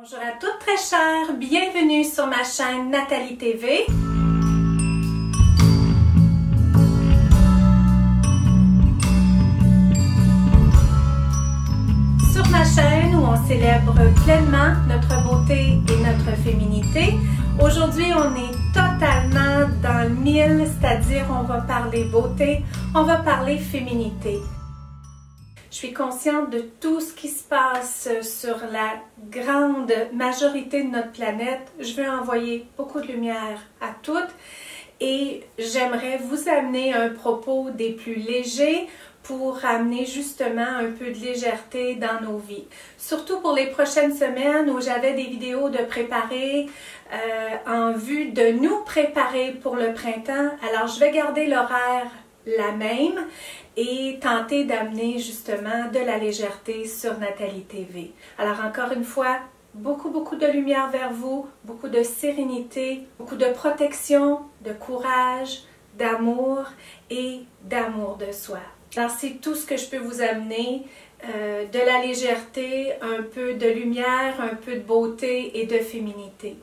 Bonjour à toutes très chères, bienvenue sur ma chaîne Nathalie TV. Sur ma chaîne où on célèbre pleinement notre beauté et notre féminité. Aujourd'hui, on est totalement dans le mille, c'est-à-dire on va parler beauté, on va parler féminité. Je suis consciente de tout ce qui se passe sur la grande majorité de notre planète. Je veux envoyer beaucoup de lumière à toutes et j'aimerais vous amener un propos des plus légers pour amener justement un peu de légèreté dans nos vies. Surtout pour les prochaines semaines où j'avais des vidéos de préparer en vue de nous préparer pour le printemps. Alors je vais garder l'horaire la même et tenter d'amener justement de la légèreté sur Nathalie TV. Alors encore une fois, beaucoup de lumière vers vous, beaucoup de sérénité, beaucoup de protection, de courage, d'amour et d'amour de soi. Alors c'est tout ce que je peux vous amener, de la légèreté, un peu de lumière, un peu de beauté et de féminité.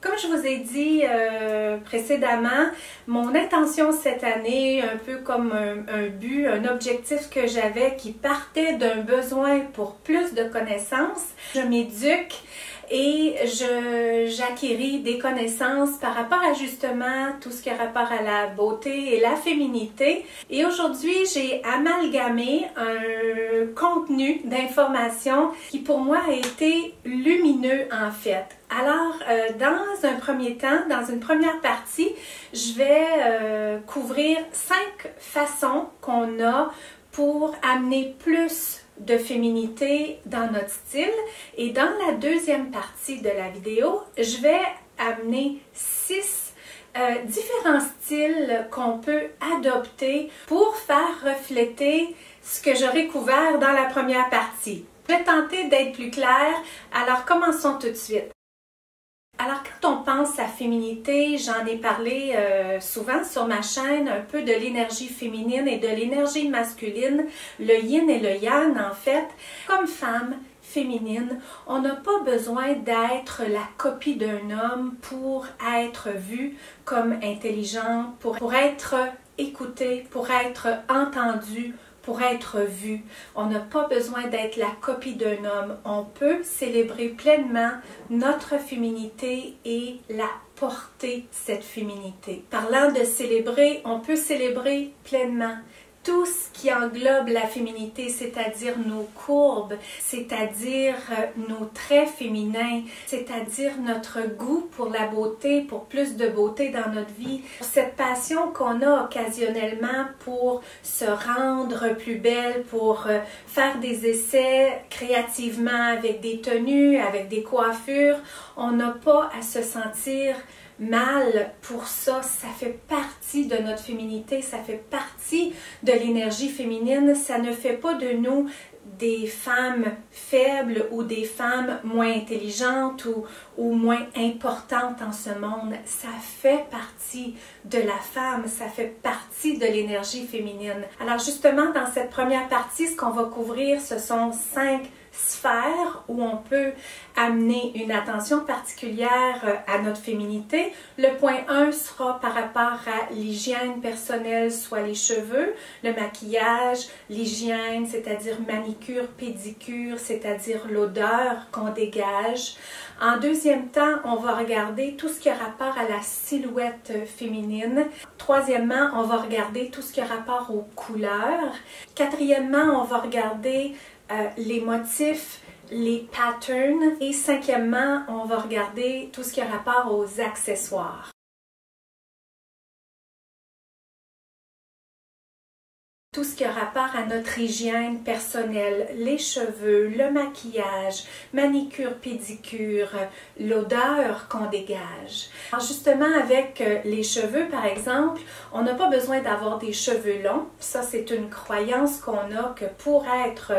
Comme je vous ai dit précédemment, mon intention cette année, un peu comme un but, un objectif que j'avais qui partait d'un besoin pour plus de connaissances, je m'éduque et j'acquéris des connaissances par rapport à justement tout ce qui a rapport à la beauté et la féminité. Et aujourd'hui, j'ai amalgamé un contenu d'information qui pour moi a été lumineux en fait. Alors, dans un premier temps, dans une première partie, je vais couvrir 5 façons qu'on a pour amener plus de féminité dans notre style. Et dans la deuxième partie de la vidéo, je vais amener 6 différents styles qu'on peut adopter pour faire refléter ce que j'aurais couvert dans la première partie. Je vais tenter d'être plus claire, alors commençons tout de suite. Alors quand on pense à féminité, j'en ai parlé souvent sur ma chaîne, un peu de l'énergie féminine et de l'énergie masculine, le yin et le yang en fait. Comme femme féminine, on n'a pas besoin d'être la copie d'un homme pour être vue comme intelligente, pour être écoutée, pour être entendue, pour être vu. On n'a pas besoin d'être la copie d'un homme. On peut célébrer pleinement notre féminité et la porter, cette féminité. Parlant de célébrer, on peut célébrer pleinement tout ce qui englobe la féminité, c'est-à-dire nos courbes, c'est-à-dire nos traits féminins, c'est-à-dire notre goût pour la beauté, pour plus de beauté dans notre vie, cette passion qu'on a occasionnellement pour se rendre plus belle, pour faire des essais créativement avec des tenues, avec des coiffures. On n'a pas à se sentir mal pour ça, ça fait partie de notre féminité, ça fait partie de l'énergie féminine, ça ne fait pas de nous des femmes faibles ou des femmes moins intelligentes ou moins importantes en ce monde. Ça fait partie de la femme, ça fait partie de l'énergie féminine. Alors justement, dans cette première partie, ce qu'on va couvrir, ce sont 5 sphères où on peut amener une attention particulière à notre féminité. Le point 1 sera par rapport à l'hygiène personnelle, soit les cheveux, le maquillage, l'hygiène, c'est-à-dire manicure, pédicure, c'est-à-dire l'odeur qu'on dégage. En deuxième temps, on va regarder tout ce qui a rapport à la silhouette féminine. Troisièmement, on va regarder tout ce qui a rapport aux couleurs. Quatrièmement, on va regarder les motifs, les patterns. Et cinquièmement, on va regarder tout ce qui a rapport aux accessoires. Tout ce qui a rapport à notre hygiène personnelle, les cheveux, le maquillage, manicure, pédicure, l'odeur qu'on dégage. Alors justement avec les cheveux par exemple, on n'a pas besoin d'avoir des cheveux longs. Ça c'est une croyance qu'on a que pour être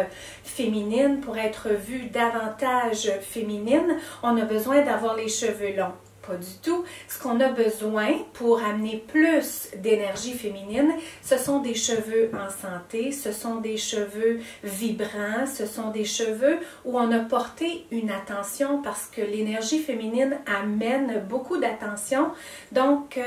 féminine, pour être vue davantage féminine, on a besoin d'avoir les cheveux longs. Pas du tout. Ce qu'on a besoin pour amener plus d'énergie féminine, ce sont des cheveux en santé, ce sont des cheveux vibrants, ce sont des cheveux où on a porté une attention parce que l'énergie féminine amène beaucoup d'attention. Donc,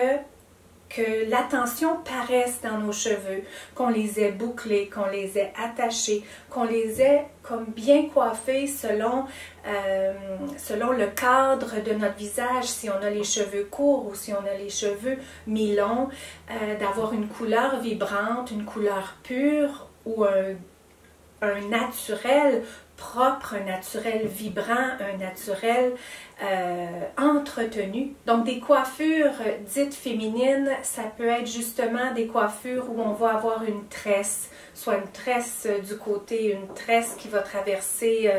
que l'attention paraisse dans nos cheveux, qu'on les ait bouclés, qu'on les ait attachés, qu'on les ait comme bien coiffés selon le cadre de notre visage, si on a les cheveux courts ou si on a les cheveux mi-longs, d'avoir une couleur vibrante, une couleur pure ou un naturel propre, un naturel vibrant, un naturel entretenu. Donc des coiffures dites féminines, ça peut être justement des coiffures où on va avoir une tresse, soit une tresse du côté, une tresse qui va traverser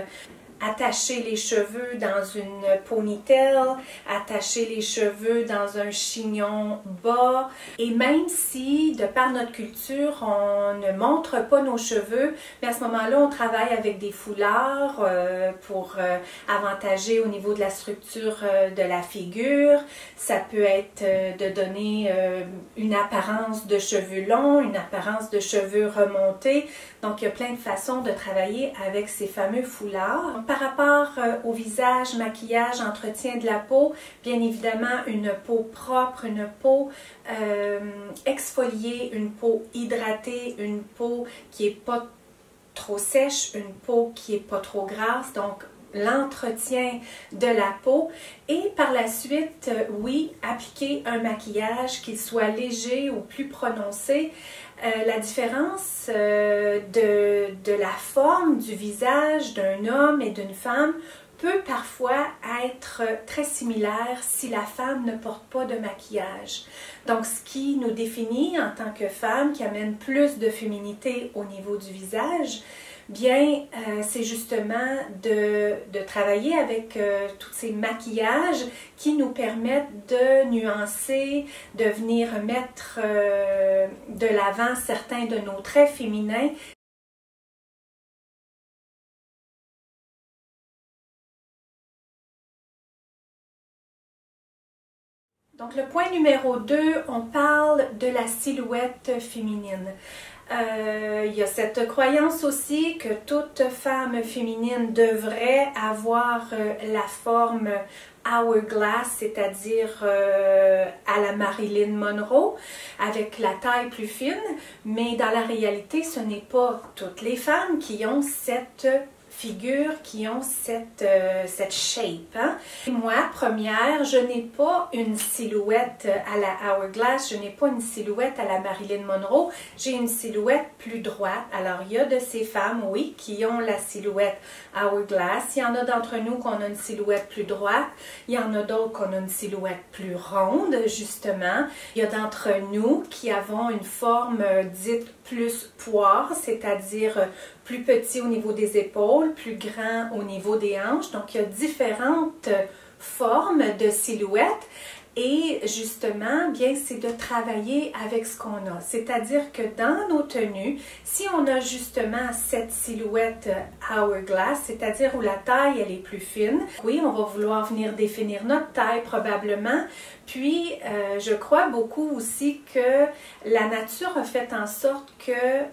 attacher les cheveux dans une ponytail, attacher les cheveux dans un chignon bas. Et même si, de par notre culture, on ne montre pas nos cheveux, mais à ce moment-là, on travaille avec des foulards pour avantager au niveau de la structure de la figure. Ça peut être de donner une apparence de cheveux longs, une apparence de cheveux remontés. Donc, il y a plein de façons de travailler avec ces fameux foulards. Par rapport au visage, maquillage, entretien de la peau, bien évidemment, une peau propre, une peau exfoliée, une peau hydratée, une peau qui n'est pas trop sèche, une peau qui n'est pas trop grasse. Donc, l'entretien de la peau et par la suite, oui, appliquer un maquillage qui soit léger ou plus prononcé. La différence de la forme du visage d'un homme et d'une femme peut parfois être très similaire si la femme ne porte pas de maquillage. Donc, ce qui nous définit en tant que femme, qui amène plus de féminité au niveau du visage, bien, c'est justement de travailler avec tous ces maquillages qui nous permettent de nuancer, de venir mettre de l'avant certains de nos traits féminins. Donc, le point numéro 2, on parle de la silhouette féminine. Il y a cette croyance aussi que toute femme féminine devrait avoir la forme hourglass, c'est-à-dire à la Marilyn Monroe, avec la taille plus fine, mais dans la réalité, ce n'est pas toutes les femmes qui ont cette figures qui ont cette shape. Hein? Moi, première, je n'ai pas une silhouette à la Hourglass, je n'ai pas une silhouette à la Marilyn Monroe, j'ai une silhouette plus droite. Alors, il y a de ces femmes, oui, qui ont la silhouette Hourglass. Il y en a d'entre nous qu'on a une silhouette plus droite. Il y en a d'autres qu'on a une silhouette plus ronde, justement. Il y a d'entre nous qui avons une forme dite plus poire, c'est-à-dire plus petit au niveau des épaules, plus grand au niveau des hanches. Donc, il y a différentes formes de silhouettes. Et justement, bien, c'est de travailler avec ce qu'on a. C'est-à-dire que dans nos tenues, si on a justement cette silhouette hourglass, c'est-à-dire où la taille, elle est plus fine, oui, on va vouloir venir définir notre taille probablement. Puis, je crois beaucoup aussi que la nature a fait en sorte que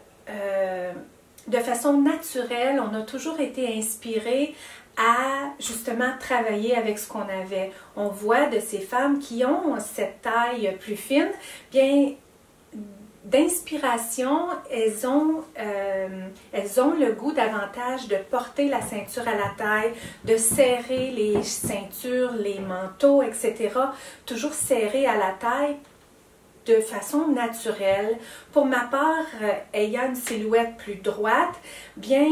de façon naturelle, on a toujours été inspiré à justement travailler avec ce qu'on avait. On voit de ces femmes qui ont cette taille plus fine, bien d'inspiration, elles ont le goût davantage de porter la ceinture à la taille, de serrer les ceintures, les manteaux, etc. Toujours serrés à la taille de façon naturelle. Pour ma part, ayant une silhouette plus droite, bien,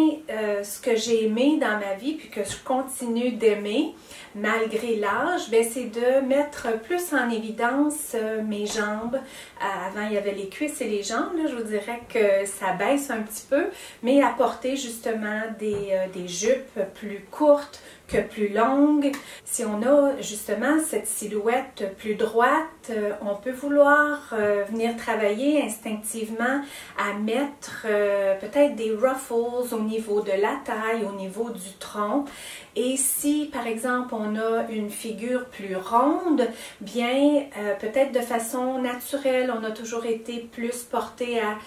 ce que j'ai aimé dans ma vie, puis que je continue d'aimer, malgré l'âge, c'est de mettre plus en évidence mes jambes. Avant, il y avait les cuisses et les jambes, là, je vous dirais que ça baisse un petit peu, mais apporter justement des jupes plus courtes que plus longue. Si on a justement cette silhouette plus droite, on peut vouloir venir travailler instinctivement à mettre peut-être des ruffles au niveau de la taille, au niveau du tronc. Et si, par exemple, on a une figure plus ronde, bien, peut-être de façon naturelle, on a toujours été plus porté à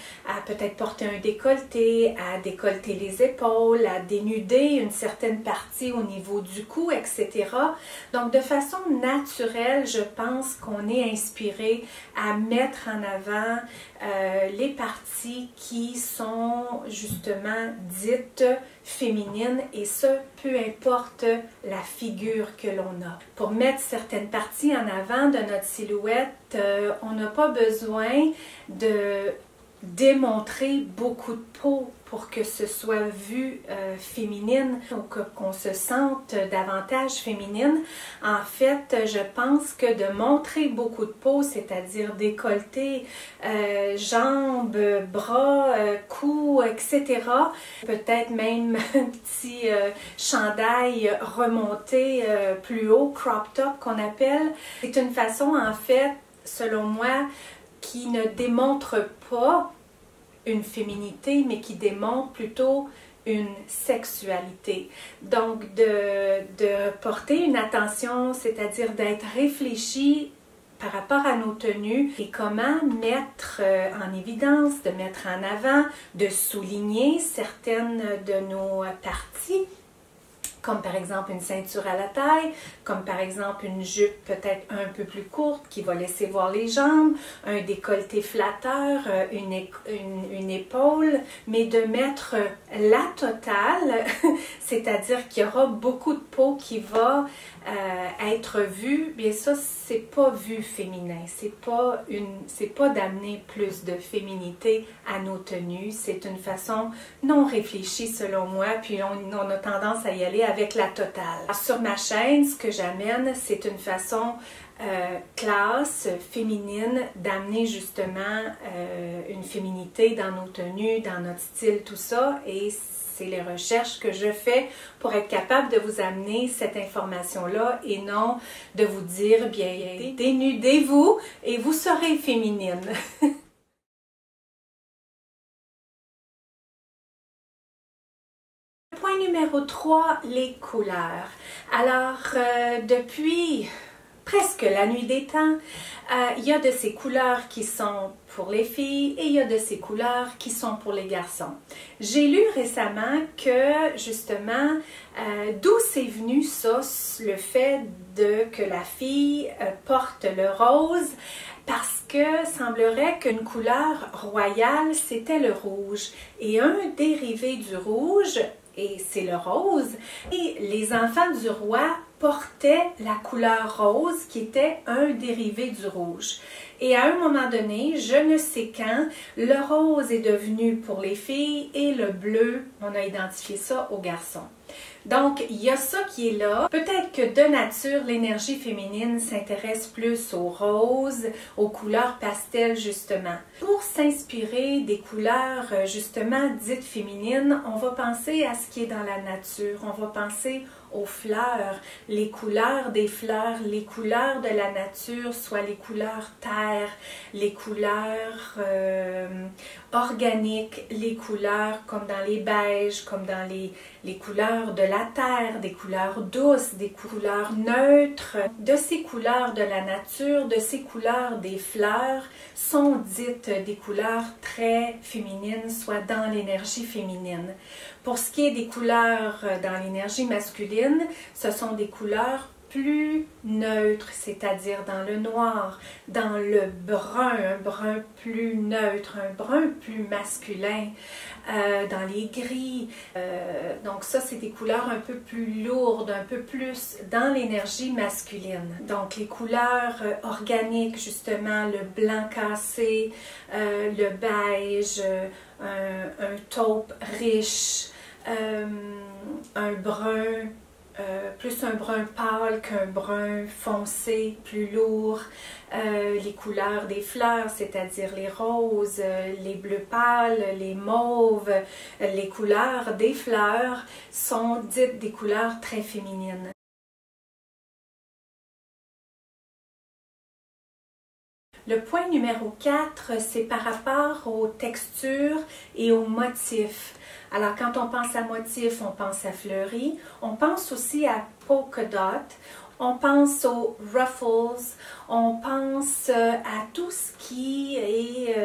peut-être porter un décolleté, à décolleter les épaules, à dénuder une certaine partie au niveau du cou, etc. Donc, de façon naturelle, je pense qu'on est inspiré à mettre en avant les parties qui sont justement dites féminines, et ce, peu importe la figure que l'on a. Pour mettre certaines parties en avant de notre silhouette, on n'a pas besoin de démontrer beaucoup de peau pour que ce soit vu féminine ou qu'on se sente davantage féminine. En fait, je pense que de montrer beaucoup de peau, c'est-à-dire décolleté, jambes, bras, cou, etc., peut-être même un petit chandail remonté plus haut, crop top qu'on appelle, c'est une façon, en fait, selon moi, qui ne démontre pas une féminité, mais qui démontre plutôt une sexualité. Donc, de porter une attention, c'est-à-dire d'être réfléchi par rapport à nos tenues et comment mettre en évidence, de mettre en avant, de souligner certaines de nos parties, comme par exemple une ceinture à la taille, comme par exemple une jupe peut-être un peu plus courte qui va laisser voir les jambes, un décolleté flatteur, une épaule, mais de mettre la totale, c'est-à-dire qu'il y aura beaucoup de peau qui va être vue. Bien ça, c'est pas vu féminin, c'est pas d'amener plus de féminité à nos tenues, c'est une façon non réfléchie selon moi, puis on a tendance à y aller avec la totale. Alors, sur ma chaîne, ce que j'amène, c'est une façon classe, féminine, d'amener justement une féminité dans nos tenues, dans notre style, tout ça, et c'est les recherches que je fais pour être capable de vous amener cette information-là et non de vous dire, bien, dénudez-vous et vous serez féminine. Point numéro 3, les couleurs. Alors, depuis presque la nuit des temps, il y a de ces couleurs qui sont pour les filles et il y a de ces couleurs qui sont pour les garçons. J'ai lu récemment que justement, d'où c'est venu ça, le fait que la fille porte le rose, parce que semblerait qu'une couleur royale, c'était le rouge. Et un dérivé du rouge, et c'est le rose, et les enfants du roi portaient la couleur rose qui était un dérivé du rouge. Et à un moment donné, je ne sais quand, le rose est devenu pour les filles et le bleu, on a identifié ça aux garçons. Donc, il y a ça qui est là. Peut-être que de nature, l'énergie féminine s'intéresse plus aux roses, aux couleurs pastel, justement. Pour s'inspirer des couleurs, justement, dites féminines, on va penser à ce qui est dans la nature. On va penser aux fleurs, les couleurs des fleurs, les couleurs de la nature, soit les couleurs terre, les couleurs organiques, les couleurs comme dans les beiges, comme dans les couleurs de la terre, des couleurs douces, des couleurs neutres. De ces couleurs de la nature, de ces couleurs des fleurs sont dites des couleurs très féminines, soit dans l'énergie féminine. Pour ce qui est des couleurs dans l'énergie masculine, ce sont des couleurs plus neutre, c'est-à-dire dans le noir, dans le brun, un brun plus neutre, un brun plus masculin, dans les gris. Donc ça, c'est des couleurs un peu plus lourdes, un peu plus dans l'énergie masculine. Donc les couleurs organiques, justement, le blanc cassé, le beige, un taupe riche, un brun plus un brun pâle qu'un brun foncé, plus lourd. Les couleurs des fleurs, c'est-à-dire les roses, les bleus pâles, les mauves, les couleurs des fleurs sont dites des couleurs très féminines. Le point numéro 4, c'est par rapport aux textures et aux motifs. Alors, quand on pense à motifs, on pense à fleuris. On pense aussi à polka dot. On pense aux ruffles. On pense à tout ce qui est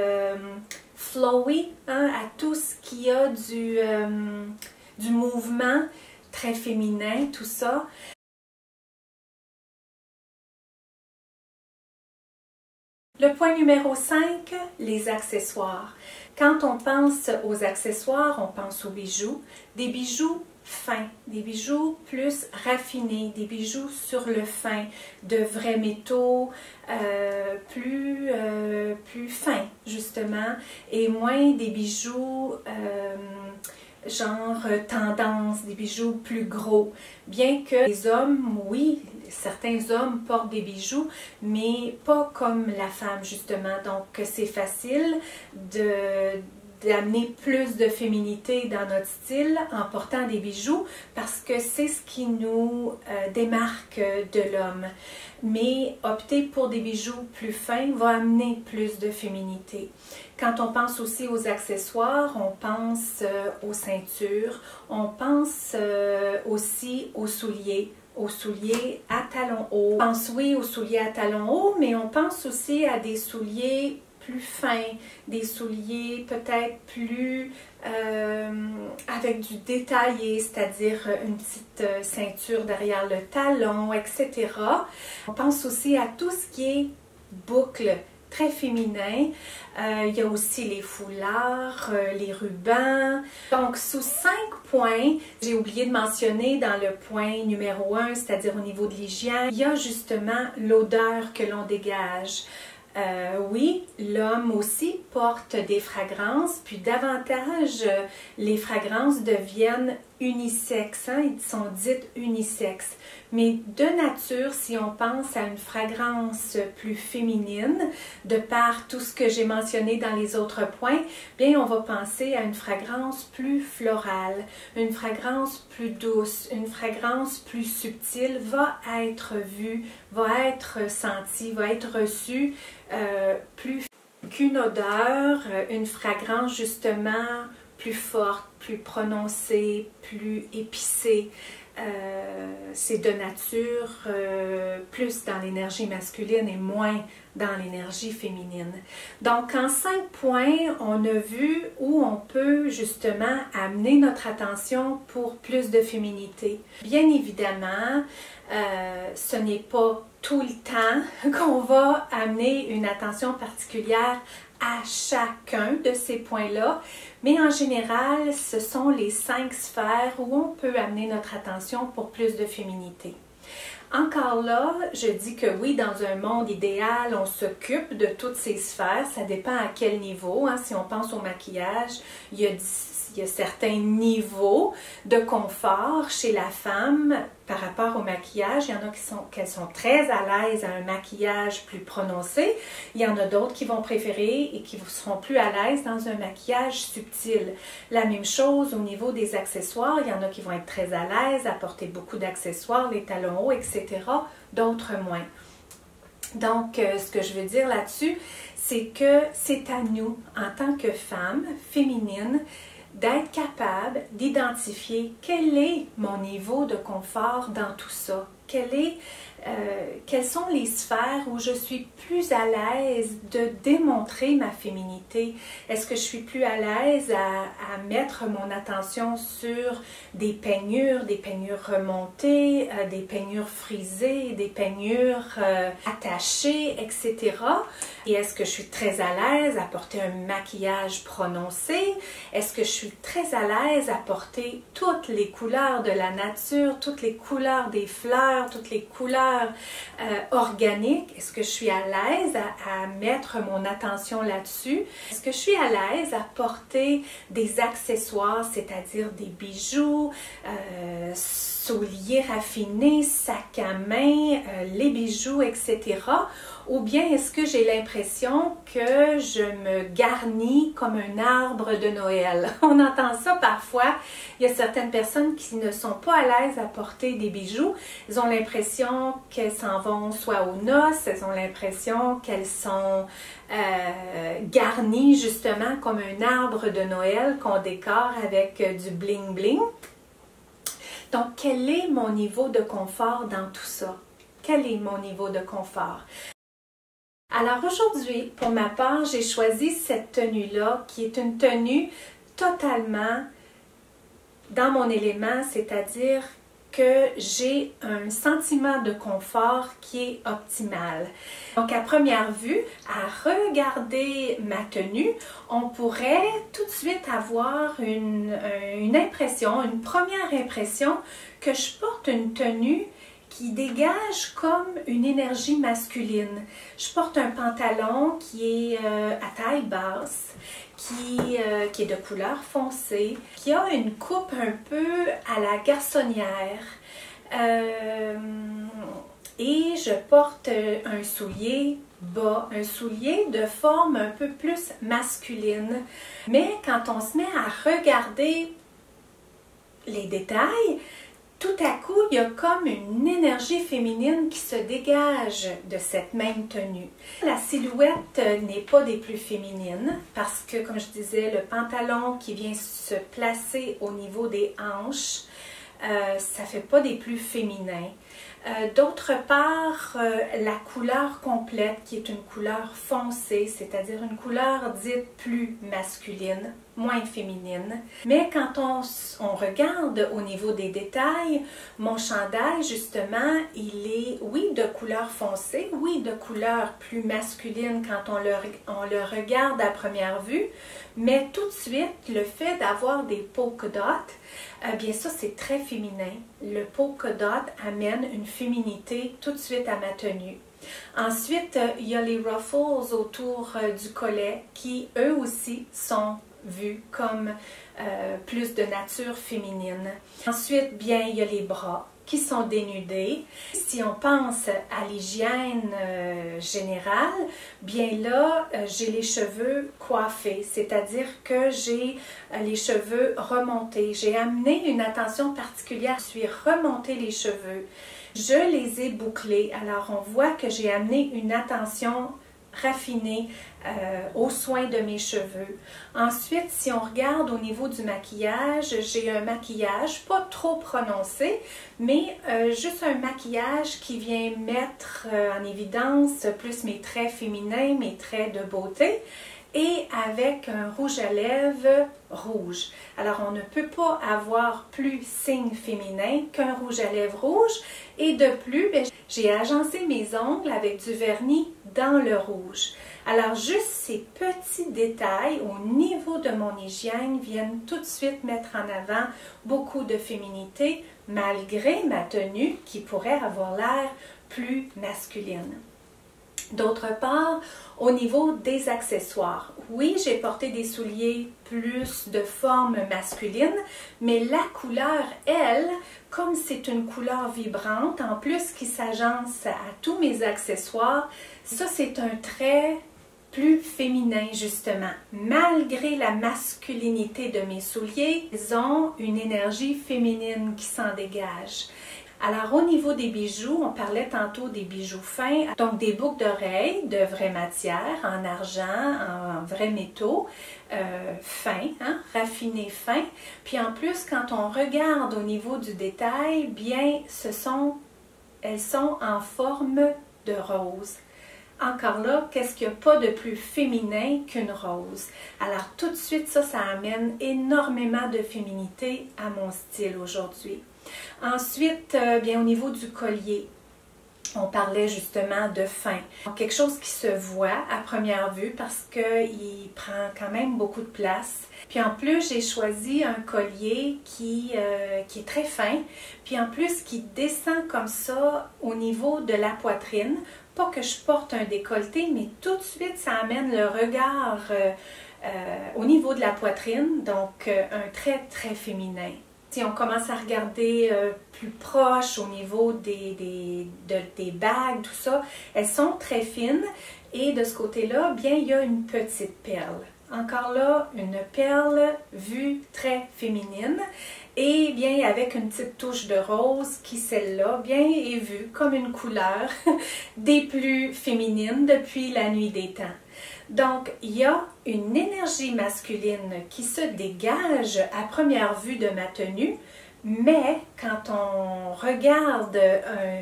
flowy, hein, à tout ce qui a du mouvement très féminin, tout ça. Le point numéro 5, les accessoires. Quand on pense aux accessoires, on pense aux bijoux. Des bijoux fins, des bijoux plus raffinés, des bijoux sur le fin, de vrais métaux, plus fins justement, et moins des bijoux genre tendance, des bijoux plus gros. Bien que les hommes, oui, certains hommes portent des bijoux, mais pas comme la femme justement. Donc c'est facile d'amener plus de féminité dans notre style en portant des bijoux parce que c'est ce qui nous démarque de l'homme. Mais opter pour des bijoux plus fins va amener plus de féminité. Quand on pense aussi aux accessoires, on pense aux ceintures, on pense aussi aux souliers à talons hauts. On pense oui aux souliers à talons hauts, mais on pense aussi à des souliers plus fins, des souliers peut-être plus avec du détaillé, c'est-à-dire une petite ceinture derrière le talon, etc. On pense aussi à tout ce qui est boucle, très féminin. Il y a aussi les foulards, les rubans. Donc, sous 5 points, j'ai oublié de mentionner dans le point numéro 1, c'est-à-dire au niveau de l'hygiène, il y a justement l'odeur que l'on dégage. Oui, l'homme aussi porte des fragrances, puis davantage les fragrances deviennent unisexes, hein, ils sont dites unisexes. Mais de nature, si on pense à une fragrance plus féminine, de par tout ce que j'ai mentionné dans les autres points, bien on va penser à une fragrance plus florale, une fragrance plus douce, une fragrance plus subtile va être vue, va être sentie, va être reçue plus qu'une odeur, une fragrance justement plus forte, plus prononcée, plus épicée. C'est de nature plus dans l'énergie masculine et moins dans l'énergie féminine. Donc, en 5 points, on a vu où on peut justement amener notre attention pour plus de féminité. Bien évidemment, ce n'est pas tout le temps qu'on va amener une attention particulière à chacun de ces points-là, mais en général, ce sont les 5 sphères où on peut amener notre attention pour plus de féminité. Encore là, je dis que oui, dans un monde idéal, on s'occupe de toutes ces sphères, ça dépend à quel niveau. Hein. Si on pense au maquillage, il y a certains niveaux de confort chez la femme par rapport au maquillage. Il y en a qui sont très à l'aise à un maquillage plus prononcé. Il y en a d'autres qui vont préférer et qui seront plus à l'aise dans un maquillage subtil. La même chose au niveau des accessoires. Il y en a qui vont être très à l'aise à porter beaucoup d'accessoires, les talons hauts, etc. D'autres moins. Donc, ce que je veux dire là-dessus, c'est que c'est à nous, en tant que femmes féminines, d'être capable d'identifier quel est mon niveau de confort dans tout ça. Quelles sont les sphères où je suis plus à l'aise de démontrer ma féminité? Est-ce que je suis plus à l'aise à mettre mon attention sur des peignures remontées, des peignures frisées, des peignures attachées, etc. Et est-ce que je suis très à l'aise à porter un maquillage prononcé? Est-ce que je suis très à l'aise à porter toutes les couleurs de la nature, toutes les couleurs des fleurs, toutes les couleurs organiques. Est-ce que je suis à l'aise à mettre mon attention là-dessus? Est-ce que je suis à l'aise à porter des accessoires, c'est-à-dire des bijoux, souliers raffinés, sacs à main, les bijoux, etc. Ou bien est-ce que j'ai l'impression que je me garnis comme un arbre de Noël? On entend ça parfois. Il y a certaines personnes qui ne sont pas à l'aise à porter des bijoux. Elles ont l'impression qu'elles s'en vont soit aux noces, elles ont l'impression qu'elles sont garnies justement comme un arbre de Noël qu'on décore avec du bling-bling. Donc, quel est mon niveau de confort dans tout ça? Quel est mon niveau de confort? Alors aujourd'hui, pour ma part, j'ai choisi cette tenue-là, qui est une tenue totalement dans mon élément, c'est-à-dire que j'ai un sentiment de confort qui est optimal. Donc, à première vue, à regarder ma tenue, on pourrait tout de suite avoir une impression, une première impression que je porte une tenue qui dégage comme une énergie masculine. Je porte un pantalon qui est à taille basse, qui est de couleur foncée, qui a une coupe un peu à la garçonnière. Et je porte un soulier bas, un soulier de forme un peu plus masculine. Mais quand on se met à regarder les détails, tout à coup, il y a comme une énergie féminine qui se dégage de cette même tenue. La silhouette n'est pas des plus féminines parce que, comme je disais, le pantalon qui vient se placer au niveau des hanches, ça ne fait pas des plus féminins. D'autre part, la couleur complète qui est une couleur foncée, c'est-à-dire une couleur dite plus masculine, moins féminine. Mais quand on regarde au niveau des détails, mon chandail justement, il est oui de couleur foncée, oui de couleur plus masculine quand on le regarde à première vue, mais tout de suite le fait d'avoir des polka dots, bien ça c'est très féminin. Le polka dot amène une féminité tout de suite à ma tenue. Ensuite, il y a les ruffles autour du collet qui eux aussi sont vus comme plus de nature féminine. Ensuite, bien, il y a les bras qui sont dénudés. Si on pense à l'hygiène générale, bien là, j'ai les cheveux coiffés, c'est-à-dire que j'ai les cheveux remontés. J'ai amené une attention particulière, je suis remonté les cheveux. Je les ai bouclés, alors on voit que j'ai amené une attention raffinée aux soins de mes cheveux. Ensuite, si on regarde au niveau du maquillage, j'ai un maquillage pas trop prononcé, mais juste un maquillage qui vient mettre en évidence plus mes traits féminins, mes traits de beauté, et avec un rouge à lèvres rouge. Alors, on ne peut pas avoir plus signe féminin qu'un rouge à lèvres rouge. Et de plus, j'ai agencé mes ongles avec du vernis dans le rouge. Alors, juste ces petits détails au niveau de mon hygiène viennent tout de suite mettre en avant beaucoup de féminité, malgré ma tenue qui pourrait avoir l'air plus masculine. D'autre part, au niveau des accessoires, oui, j'ai porté des souliers plus de forme masculine, mais la couleur, elle, comme c'est une couleur vibrante, en plus qui s'agence à tous mes accessoires, ça c'est un trait plus féminin justement. Malgré la masculinité de mes souliers, ils ont une énergie féminine qui s'en dégage. Alors, au niveau des bijoux, on parlait tantôt des bijoux fins, donc des boucles d'oreilles de vraie matière, en argent, en vrais métaux, fins, raffinés fins. Puis en plus, quand on regarde au niveau du détail, bien, elles sont en forme de rose. Encore là, qu'est-ce qu'il n'y a pas de plus féminin qu'une rose? Alors tout de suite, ça amène énormément de féminité à mon style aujourd'hui. Ensuite, bien au niveau du collier, on parlait justement de fin. Quelque chose qui se voit à première vue parce qu'il prend quand même beaucoup de place. Puis en plus, j'ai choisi un collier qui est très fin, puis en plus qui descend comme ça au niveau de la poitrine. Pas que je porte un décolleté, mais tout de suite, ça amène le regard au niveau de la poitrine, donc un trait très féminin. Si on commence à regarder plus proche au niveau des bagues, tout ça, elles sont très fines et de ce côté-là, bien, il y a une petite perle. Encore là, une perle vue très féminine et bien avec une petite touche de rose qui, celle-là, bien est vue comme une couleur des plus féminines depuis la nuit des temps. Donc, il y a une énergie masculine qui se dégage à première vue de ma tenue, mais quand on regarde,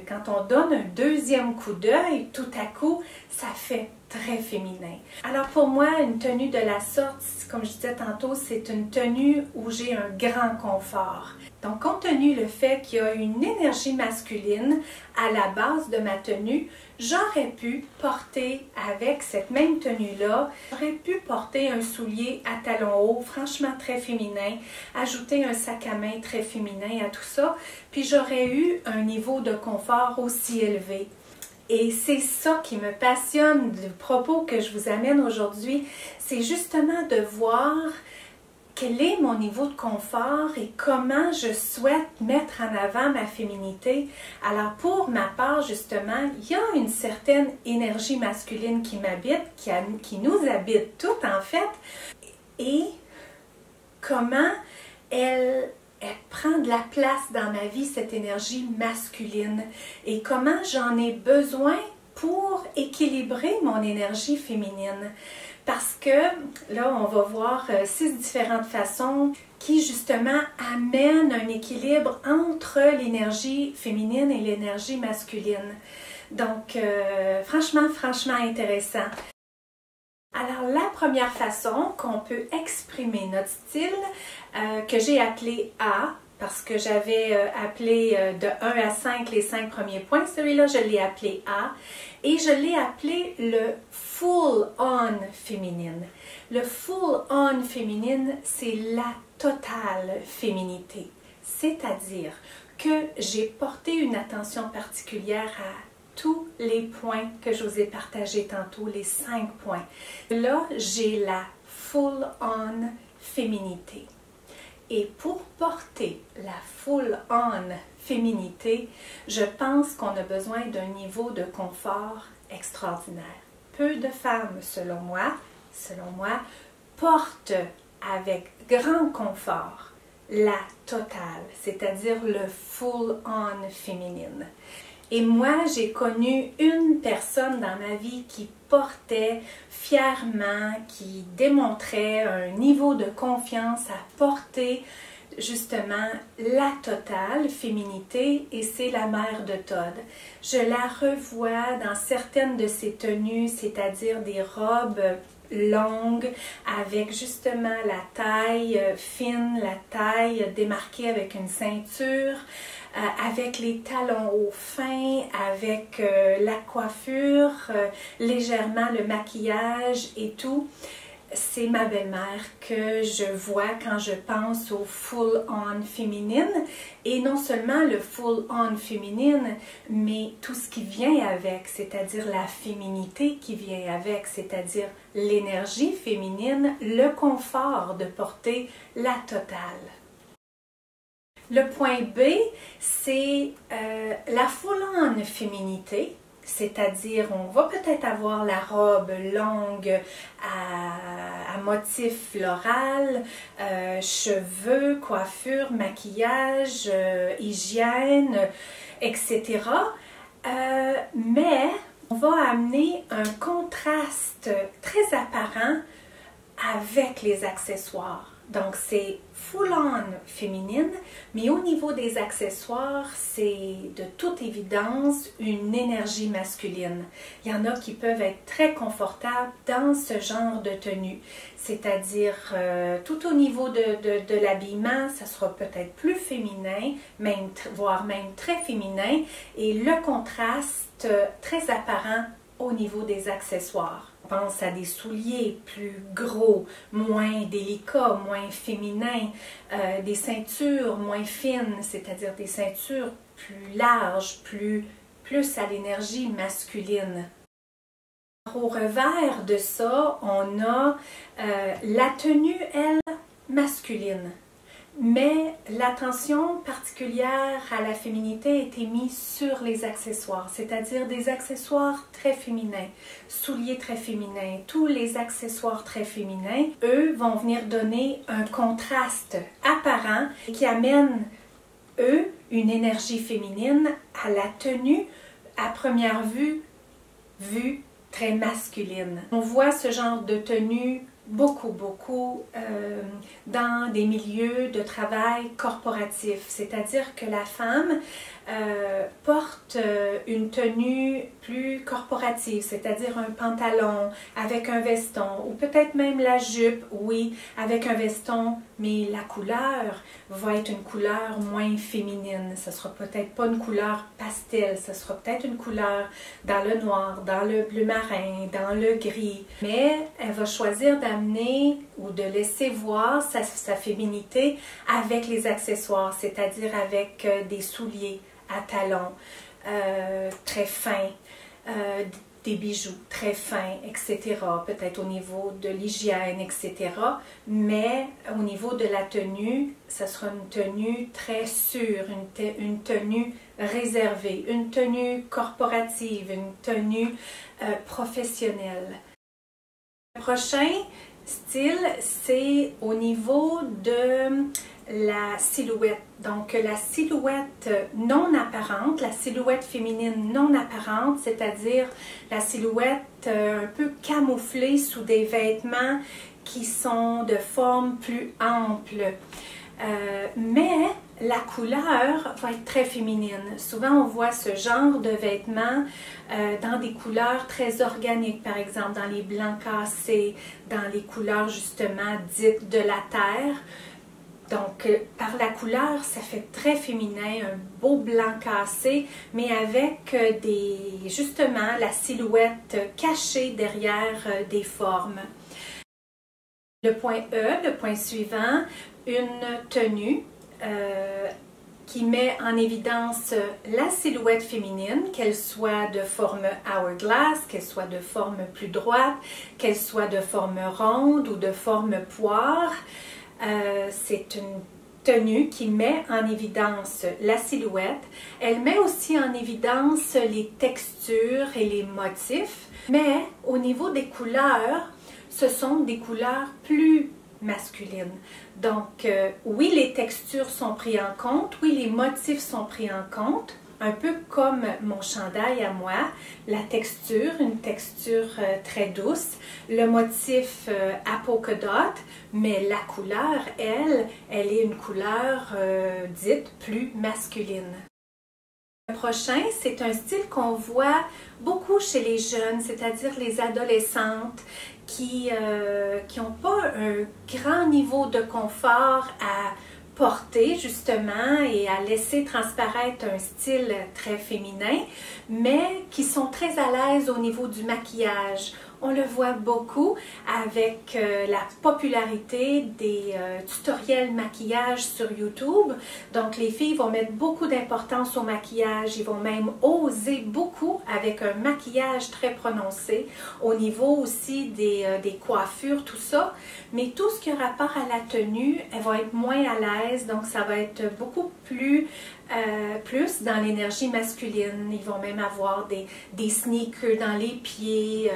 quand on donne un deuxième coup d'œil, tout à coup, ça fait très féminin. Alors pour moi, une tenue de la sorte, comme je disais tantôt, c'est une tenue où j'ai un grand confort. Donc, compte tenu le fait qu'il y a une énergie masculine à la base de ma tenue, j'aurais pu porter avec cette même tenue-là, j'aurais pu porter un soulier à talons hauts, franchement très féminin, ajouter un sac à main très féminin à tout ça, puis j'aurais eu un niveau de confort aussi élevé. Et c'est ça qui me passionne du propos que je vous amène aujourd'hui, c'est justement de voir quel est mon niveau de confort et comment je souhaite mettre en avant ma féminité. Alors pour ma part, justement, il y a une certaine énergie masculine qui m'habite, qui nous habite toutes en fait, et comment elle prend de la place dans ma vie, cette énergie masculine, et comment j'en ai besoin pour équilibrer mon énergie féminine. Parce que là, on va voir 6 différentes façons qui justement amènent un équilibre entre l'énergie féminine et l'énergie masculine. Donc, franchement intéressant. Alors, la première façon qu'on peut exprimer notre style, que j'ai appelé A, parce que j'avais appelé de 1 à 5 les 5 premiers points, celui-là, je l'ai appelé A, et je l'ai appelé le full-on féminine. Le full-on féminine, c'est la totale féminité, c'est-à-dire que j'ai porté une attention particulière à tous les points que je vous ai partagés tantôt, les 5 points. Là, j'ai la full-on féminité. Et pour porter la full-on féminité, je pense qu'on a besoin d'un niveau de confort extraordinaire. Peu de femmes, selon moi, portent avec grand confort la totale, c'est-à-dire le full-on féminine. Et moi, j'ai connu une personne dans ma vie qui portait fièrement, qui démontrait un niveau de confiance à porter justement la totale féminité, et c'est la mère de Todd. Je la revois dans certaines de ses tenues, c'est-à-dire des robes longue avec justement la taille fine, la taille démarquée avec une ceinture, avec les talons hauts fins, avec la coiffure, légèrement le maquillage et tout. C'est ma belle-mère que je vois quand je pense au full-on féminine, et non seulement le full-on féminine, mais tout ce qui vient avec, c'est-à-dire la féminité qui vient avec, c'est-à-dire l'énergie féminine, le confort de porter la totale. Le point B, c'est la full-on féminité. C'est-à-dire, on va peut-être avoir la robe longue à motif floral, cheveux, coiffure, maquillage, hygiène, etc. Mais on va amener un contraste très apparent avec les accessoires. Donc, c'est full-on féminine, mais au niveau des accessoires, c'est de toute évidence une énergie masculine. Il y en a qui peuvent être très confortables dans ce genre de tenue, c'est-à-dire tout au niveau de l'habillement, ça sera peut-être plus féminin, même, voire même très féminin, et le contraste très apparent au niveau des accessoires. On pense à des souliers plus gros, moins délicats, moins féminins, des ceintures moins fines, c'est-à-dire des ceintures plus larges, plus à l'énergie masculine. Au revers de ça, on a la tenue, elle, masculine. Mais l'attention particulière à la féminité a été mise sur les accessoires, c'est-à-dire des accessoires très féminins, souliers très féminins, tous les accessoires très féminins, eux vont venir donner un contraste apparent qui amène, eux, une énergie féminine à la tenue, à première vue très masculine. On voit ce genre de tenue beaucoup dans des milieux de travail corporatifs, c'est-à-dire que la femme porte une tenue plus corporative, c'est-à-dire un pantalon avec un veston, ou peut-être même la jupe, oui, avec un veston, mais la couleur va être une couleur moins féminine. Ce sera peut-être pas une couleur pastel, ce sera peut-être une couleur dans le noir, dans le bleu marin, dans le gris, mais elle va choisir d'amener ou de laisser voir sa féminité avec les accessoires, c'est-à-dire avec des souliers à talons très fins, des bijoux très fins, etc. Peut-être au niveau de l'hygiène, etc. Mais au niveau de la tenue, ça sera une tenue très sûre, une tenue réservée, une tenue corporative, une tenue professionnelle. Le prochain style, c'est au niveau de la silhouette. Donc, la silhouette non apparente, la silhouette féminine non apparente, c'est-à-dire la silhouette un peu camouflée sous des vêtements qui sont de forme plus ample. Mais la couleur va être très féminine. Souvent, on voit ce genre de vêtements dans des couleurs très organiques, par exemple dans les blancs cassés, dans les couleurs justement dites de la terre. Donc, par la couleur, ça fait très féminin, un beau blanc cassé, mais avec justement la silhouette cachée derrière des formes. Le point E, le point suivant, une tenue qui met en évidence la silhouette féminine, qu'elle soit de forme hourglass, qu'elle soit de forme plus droite, qu'elle soit de forme ronde ou de forme poire. C'est une tenue qui met en évidence la silhouette. Elle met aussi en évidence les textures et les motifs, mais au niveau des couleurs, ce sont des couleurs plus masculines. Donc, oui, les textures sont prises en compte, oui, les motifs sont pris en compte, un peu comme mon chandail à moi, la texture, une texture très douce, le motif à polka dot, mais la couleur, elle est une couleur dite plus masculine. Le prochain, c'est un style qu'on voit beaucoup chez les jeunes, c'est-à-dire les adolescentes qui n'ont pas un grand niveau de confort à porter justement et à laisser transparaître un style très féminin, mais qui sont très à l'aise au niveau du maquillage. On le voit beaucoup avec la popularité des tutoriels maquillage sur YouTube. Donc, les filles vont mettre beaucoup d'importance au maquillage. Ils vont même oser beaucoup avec un maquillage très prononcé. Au niveau aussi des coiffures, tout ça. Mais tout ce qui a rapport à la tenue, elles vont être moins à l'aise. Donc, ça va être beaucoup plus dans l'énergie masculine. Ils vont même avoir des sneakers dans les pieds,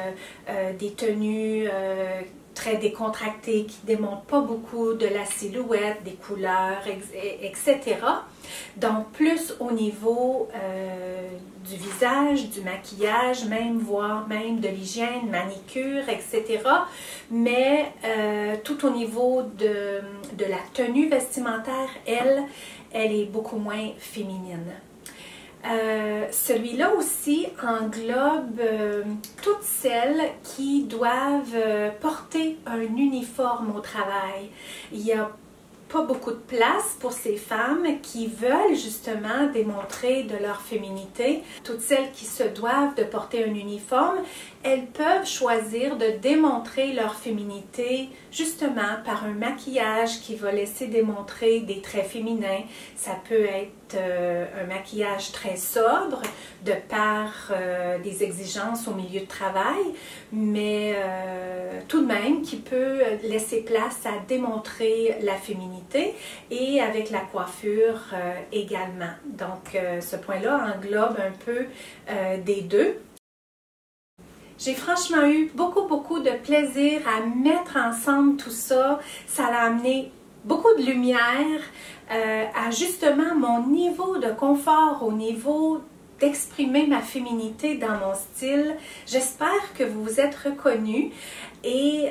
des tenues très décontracté, qui ne démontre pas beaucoup de la silhouette, des couleurs, etc. Donc, plus au niveau du visage, du maquillage, même voire même de l'hygiène, manicure, etc. Mais tout au niveau de la tenue vestimentaire, elle est beaucoup moins féminine. Celui-là aussi englobe toutes celles qui doivent porter un uniforme au travail. Il y a pas beaucoup de place pour ces femmes qui veulent justement démontrer de leur féminité. Toutes celles qui se doivent de porter un uniforme, elles peuvent choisir de démontrer leur féminité justement par un maquillage qui va laisser démontrer des traits féminins. Ça peut être un maquillage très sobre de par des exigences au milieu de travail, mais tout de même qui peut laisser place à démontrer la féminité et avec la coiffure également. Donc ce point-là englobe un peu des deux. J'ai franchement eu beaucoup de plaisir à mettre ensemble tout ça. Ça a amené beaucoup de lumière à justement mon niveau de confort, au niveau d'exprimer ma féminité dans mon style. J'espère que vous vous êtes reconnus et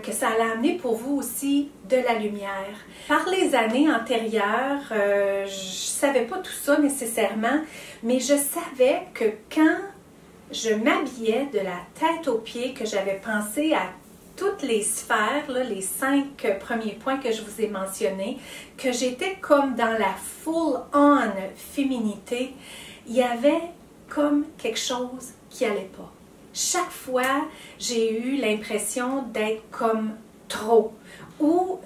que ça a amené pour vous aussi de la lumière. Par les années antérieures, je ne savais pas tout ça nécessairement, mais je savais que quand je m'habillais de la tête aux pieds, que j'avais pensé à toutes les sphères, là, les 5 premiers points que je vous ai mentionnés, que j'étais comme dans la full-on féminité, il y avait comme quelque chose qui n'allait pas. Chaque fois, j'ai eu l'impression d'être comme trop. Ou,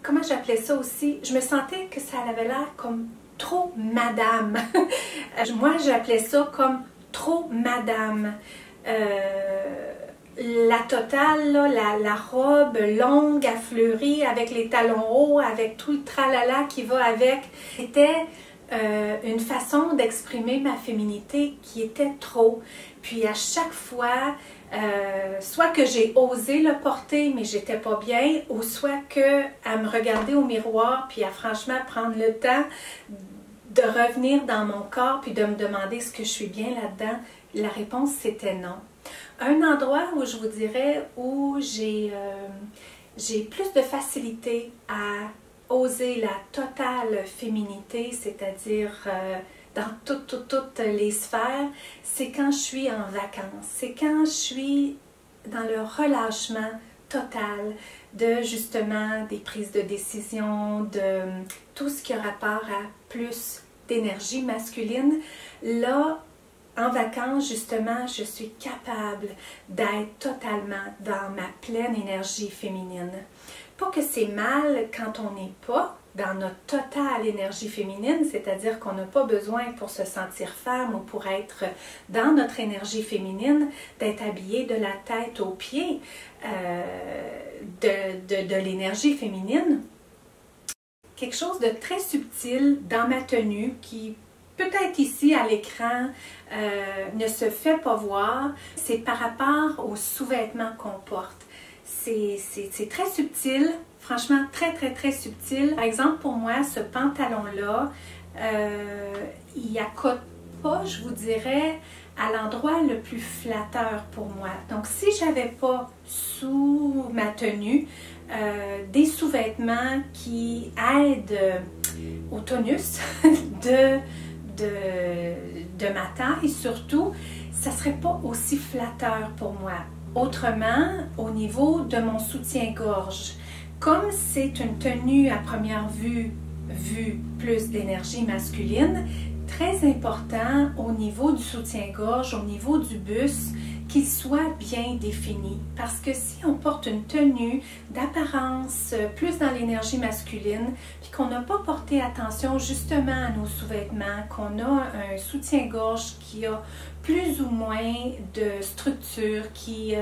comment j'appelais ça aussi? Je me sentais que ça avait l'air comme trop madame. Moi, j'appelais ça comme trop madame. La totale, là, la robe longue à fleurir avec les talons hauts, avec tout le tralala qui va avec, c'était une façon d'exprimer ma féminité qui était trop. Puis à chaque fois, soit que j'ai osé le porter mais j'étais pas bien, ou soit que à me regarder au miroir puis à franchement prendre le temps de revenir dans mon corps puis de me demander est-ce que je suis bien là-dedans, la réponse c'était non. Un endroit où je vous dirais où j'ai plus de facilité à oser la totale féminité, c'est-à-dire dans toutes les sphères, c'est quand je suis en vacances, c'est quand je suis dans le relâchement total de justement des prises de décision, de tout ce qui a rapport à plus d'énergie masculine. Là, en vacances, justement, je suis capable d'être totalement dans ma pleine énergie féminine. Pas que c'est mal quand on n'est pas dans notre totale énergie féminine, c'est-à-dire qu'on n'a pas besoin pour se sentir femme ou pour être dans notre énergie féminine, d'être habillée de la tête aux pieds de l'énergie féminine. Quelque chose de très subtil dans ma tenue qui peut-être ici à l'écran ne se fait pas voir, c'est par rapport aux sous-vêtements qu'on porte. C'est très subtil, franchement très subtil. Par exemple, pour moi, ce pantalon-là, il accote pas, je vous dirais, à l'endroit le plus flatteur pour moi. Donc, si j'avais pas sous ma tenue des sous-vêtements qui aident au tonus de ma taille surtout, ça ne serait pas aussi flatteur pour moi. Autrement, au niveau de mon soutien-gorge, comme c'est une tenue à première vue plus d'énergie masculine, très important au niveau du soutien-gorge, au niveau du buste, qu'il soit bien défini. Parce que si on porte une tenue d'apparence plus dans l'énergie masculine, puis qu'on n'a pas porté attention justement à nos sous-vêtements, qu'on a un soutien-gorge qui a plus ou moins de structure, qui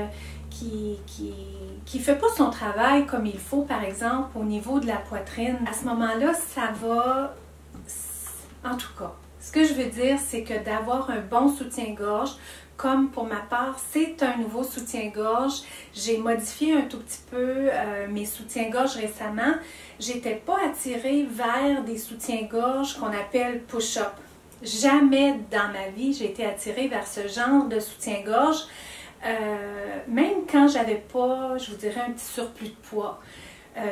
fait pas son travail comme il faut, par exemple, au niveau de la poitrine, à ce moment-là, ça va, en tout cas, Ce que je veux dire, c'est que d'avoir un bon soutien-gorge, comme pour ma part, c'est un nouveau soutien-gorge. J'ai modifié un tout petit peu mes soutiens-gorge récemment. J'étais pas attirée vers des soutiens-gorge qu'on appelle push-up. Jamais dans ma vie j'ai été attirée vers ce genre de soutien-gorge, même quand j'avais pas, je vous dirais, un petit surplus de poids.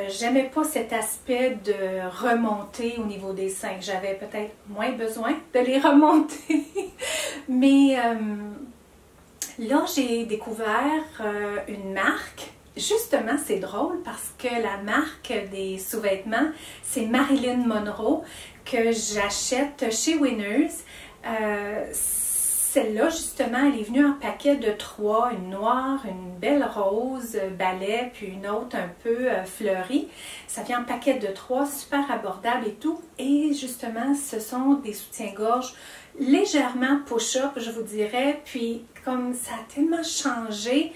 J'aimais pas cet aspect de remonter au niveau des seins. J'avais peut-être moins besoin de les remonter. Mais là, j'ai découvert une marque. Justement, c'est drôle parce que la marque des sous-vêtements, c'est Marilyn Monroe que j'achète chez Winners. Celle-là, justement, elle est venue en paquet de 3, une noire, une belle rose, balai, puis une autre un peu fleurie. Ça vient en paquet de 3, super abordable et tout. Et justement, ce sont des soutiens-gorge légèrement push-up, je vous dirais. Puis, comme ça a tellement changé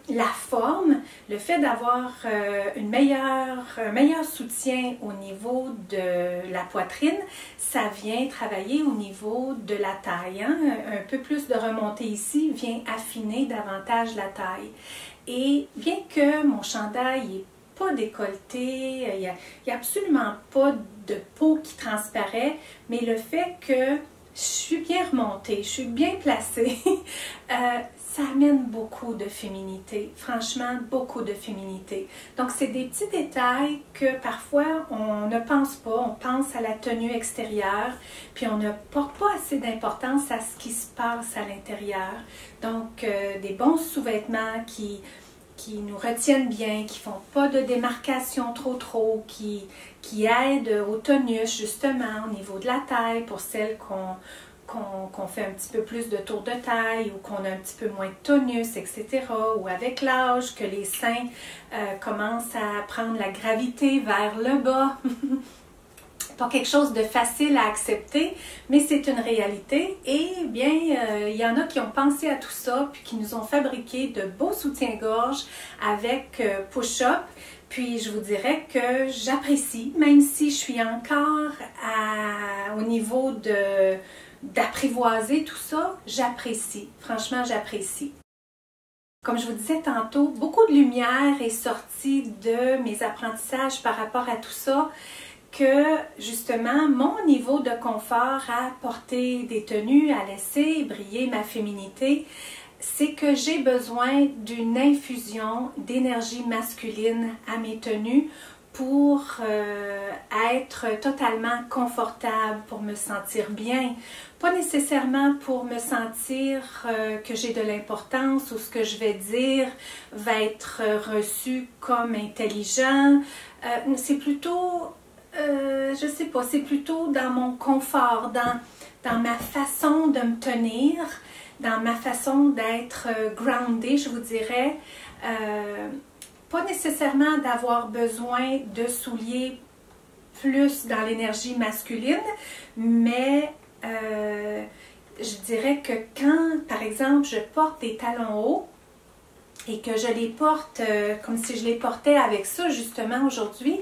la forme, le fait d'avoir un meilleur soutien au niveau de la poitrine, ça vient travailler au niveau de la taille. Hein? Un peu plus de remontée ici vient affiner davantage la taille. Et bien que mon chandail n'est pas décolleté, il n'y a absolument pas de peau qui transparaît, mais le fait que je suis bien remontée, je suis bien placée, ça amène beaucoup de féminité, franchement beaucoup de féminité. Donc c'est des petits détails que parfois on ne pense pas, on pense à la tenue extérieure, puis on ne porte pas assez d'importance à ce qui se passe à l'intérieur. Donc des bons sous-vêtements qui nous retiennent bien, qui font pas de démarcation trop, qui aident au tonus justement au niveau de la taille pour celles qu'on fait un petit peu plus de tour de taille ou qu'on a un petit peu moins de tonus, etc. Ou avec l'âge, que les seins commencent à prendre la gravité vers le bas. Pas quelque chose de facile à accepter, mais c'est une réalité. Et bien, il y en a qui ont pensé à tout ça, puis qui nous ont fabriqué de beaux soutiens-gorge avec push-up. Puis je vous dirais que j'apprécie, même si je suis encore au niveau d'apprivoiser tout ça, j'apprécie. Franchement, j'apprécie. Comme je vous disais tantôt, beaucoup de lumière est sortie de mes apprentissages par rapport à tout ça, que justement mon niveau de confort à porter des tenues, à laisser briller ma féminité, c'est que j'ai besoin d'une infusion d'énergie masculine à mes tenues pour être totalement confortable, pour me sentir bien. Pas nécessairement pour me sentir que j'ai de l'importance ou ce que je vais dire va être reçu comme intelligent. C'est plutôt, je sais pas, c'est plutôt dans mon confort, dans ma façon de me tenir, dans ma façon d'être groundée, je vous dirais. Pas nécessairement d'avoir besoin de souliers plus dans l'énergie masculine, mais je dirais que quand, par exemple, je porte des talons hauts et que je les porte comme si je les portais avec ça justement aujourd'hui,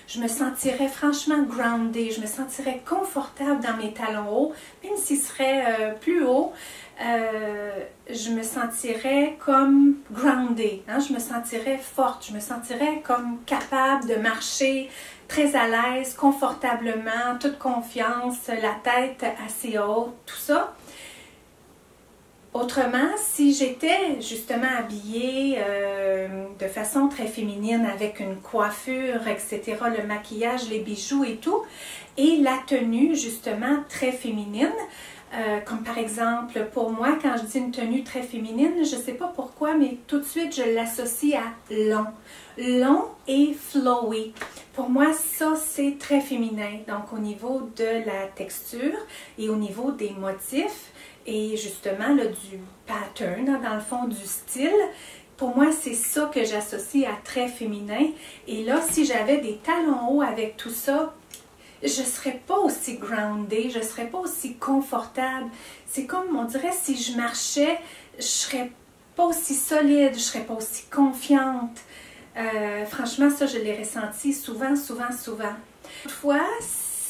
je me sentirais franchement groundée, je me sentirais confortable dans mes talons hauts, même s'ils seraient plus hauts. Je me sentirais comme groundée, hein? Je me sentirais forte, je me sentirais comme capable de marcher très à l'aise, confortablement, toute confiance, la tête assez haute, tout ça. Autrement, si j'étais justement habillée de façon très féminine avec une coiffure, etc., le maquillage, les bijoux et tout, et la tenue justement très féminine, comme par exemple pour moi, quand je dis une tenue très féminine, je ne sais pas pourquoi, mais tout de suite je l'associe à long. Long et flowy. Pour moi, ça c'est très féminin, donc au niveau de la texture et au niveau des motifs, et justement là, du pattern, dans le fond du style, pour moi c'est ça que j'associe à très féminin. Et là, si j'avais des talons hauts avec tout ça, je ne serais pas aussi groundée, je ne serais pas aussi confortable. C'est comme, on dirait, si je marchais, je ne serais pas aussi solide, je ne serais pas aussi confiante. Franchement, ça, je l'ai ressenti souvent. Toutefois,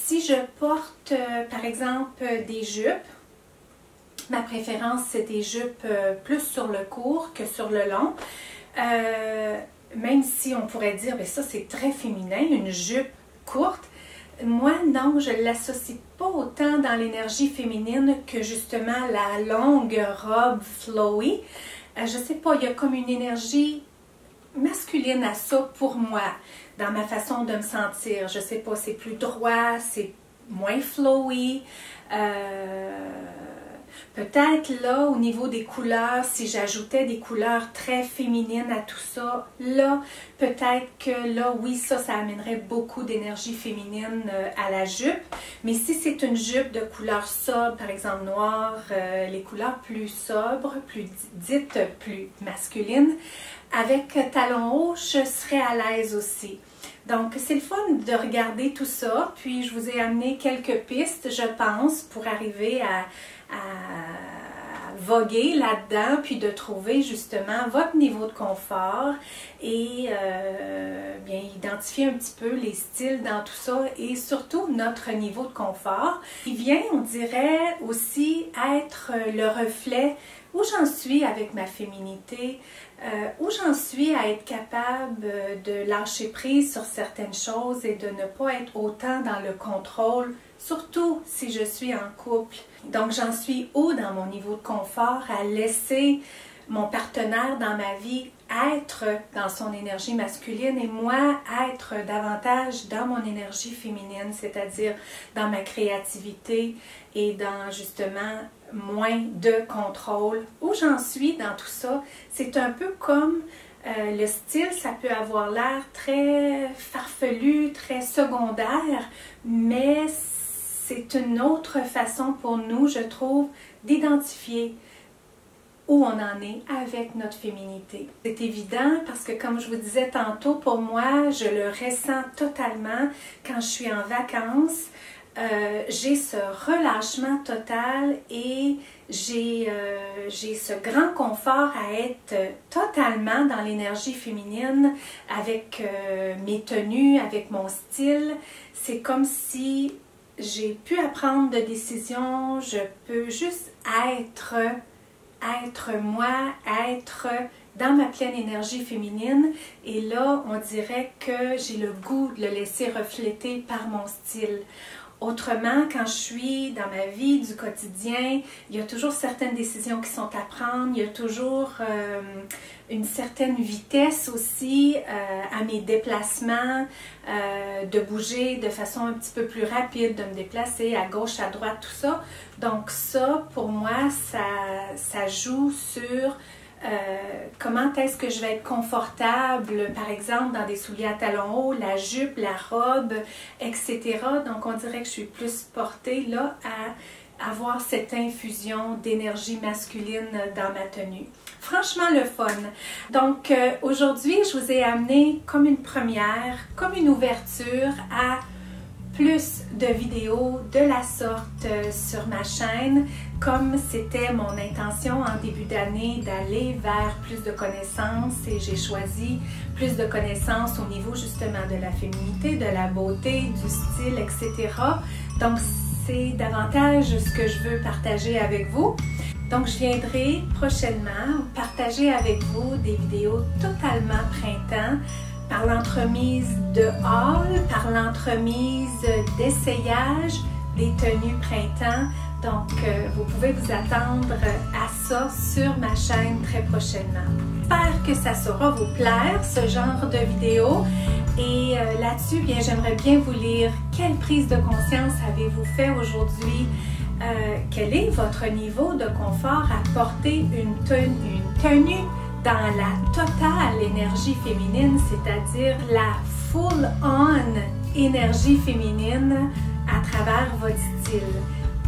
Si je porte, par exemple, des jupes, ma préférence, c'est des jupes plus sur le court que sur le long. Même si on pourrait dire, bien ça c'est très féminin, une jupe courte. Moi, non, je ne l'associe pas autant dans l'énergie féminine que justement la longue robe flowy. Je ne sais pas, il y a comme une énergie masculine à ça pour moi, dans ma façon de me sentir. Je ne sais pas, c'est plus droit, c'est moins flowy. Peut-être là, au niveau des couleurs, si j'ajoutais des couleurs très féminines à tout ça, là, peut-être que là, oui, ça amènerait beaucoup d'énergie féminine à la jupe. Mais si c'est une jupe de couleur sobre, par exemple noire, les couleurs plus sobres, dites plus masculines, avec talons hauts, je serais à l'aise aussi. Donc, c'est le fun de regarder tout ça. Puis, je vous ai amené quelques pistes, je pense, pour arriver à voguer là-dedans, puis de trouver justement votre niveau de confort et bien identifier un petit peu les styles dans tout ça et surtout notre niveau de confort. Il vient, on dirait, aussi être le reflet où j'en suis avec ma féminité, où j'en suis à être capable de lâcher prise sur certaines choses et de ne pas être autant dans le contrôle, surtout si je suis en couple. Donc, j'en suis où dans mon niveau de confort à laisser mon partenaire dans ma vie être dans son énergie masculine et moi être davantage dans mon énergie féminine, c'est-à-dire dans ma créativité et dans justement moins de contrôle. Où j'en suis dans tout ça, c'est un peu comme le style, ça peut avoir l'air très farfelu, très secondaire, mais c'est une autre façon pour nous, je trouve, d'identifier où on en est avec notre féminité. C'est évident parce que, comme je vous disais tantôt, pour moi, je le ressens totalement quand je suis en vacances. J'ai ce relâchement total et j'ai ce grand confort à être totalement dans l'énergie féminine avec mes tenues, avec mon style. C'est comme si j'ai pu prendre de décisions, je peux juste être moi, être dans ma pleine énergie féminine et là, on dirait que j'ai le goût de le laisser refléter par mon style. Autrement, quand je suis dans ma vie du quotidien, il y a toujours certaines décisions qui sont à prendre, il y a toujours une certaine vitesse aussi à mes déplacements, de bouger de façon un petit peu plus rapide, de me déplacer à gauche, à droite, tout ça. Donc ça, pour moi, ça joue sur comment est-ce que je vais être confortable, par exemple, dans des souliers à talons hauts, la jupe, la robe, etc. Donc, on dirait que je suis plus portée là à avoir cette infusion d'énergie masculine dans ma tenue. Franchement, le fun. Donc, aujourd'hui, je vous ai amené comme une première, comme une ouverture à plus de vidéos de la sorte sur ma chaîne, comme c'était mon intention en début d'année d'aller vers plus de connaissances et j'ai choisi plus de connaissances au niveau justement de la féminité, de la beauté, du style, etc. Donc c'est davantage ce que je veux partager avec vous. Donc je viendrai prochainement partager avec vous des vidéos totalement printemps, par l'entremise de haul, par l'entremise d'essayage des tenues printemps. Donc, vous pouvez vous attendre à ça sur ma chaîne très prochainement. J'espère que ça saura vous plaire, ce genre de vidéo. Et là-dessus, bien, j'aimerais bien vous lire quelle prise de conscience avez-vous fait aujourd'hui? Quel est votre niveau de confort à porter une tenue dans la totale énergie féminine, c'est-à-dire la full-on énergie féminine à travers votre style.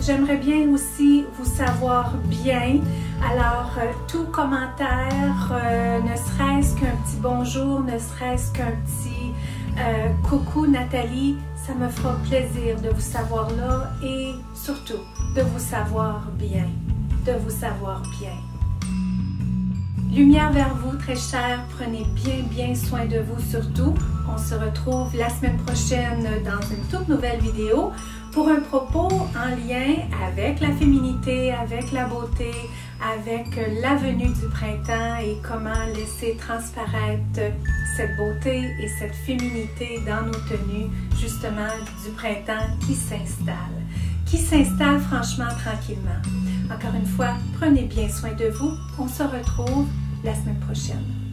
J'aimerais bien aussi vous savoir bien, alors tout commentaire, ne serait-ce qu'un petit bonjour, ne serait-ce qu'un petit coucou Nathalie, ça me fera plaisir de vous savoir là et surtout de vous savoir bien, Lumière vers vous, très chers. Prenez bien soin de vous surtout. On se retrouve la semaine prochaine dans une toute nouvelle vidéo pour un propos en lien avec la féminité, avec la beauté, avec la venue du printemps et comment laisser transparaître cette beauté et cette féminité dans nos tenues, justement, du printemps qui s'installe franchement tranquillement. Encore une fois, prenez bien soin de vous. On se retrouve la semaine prochaine.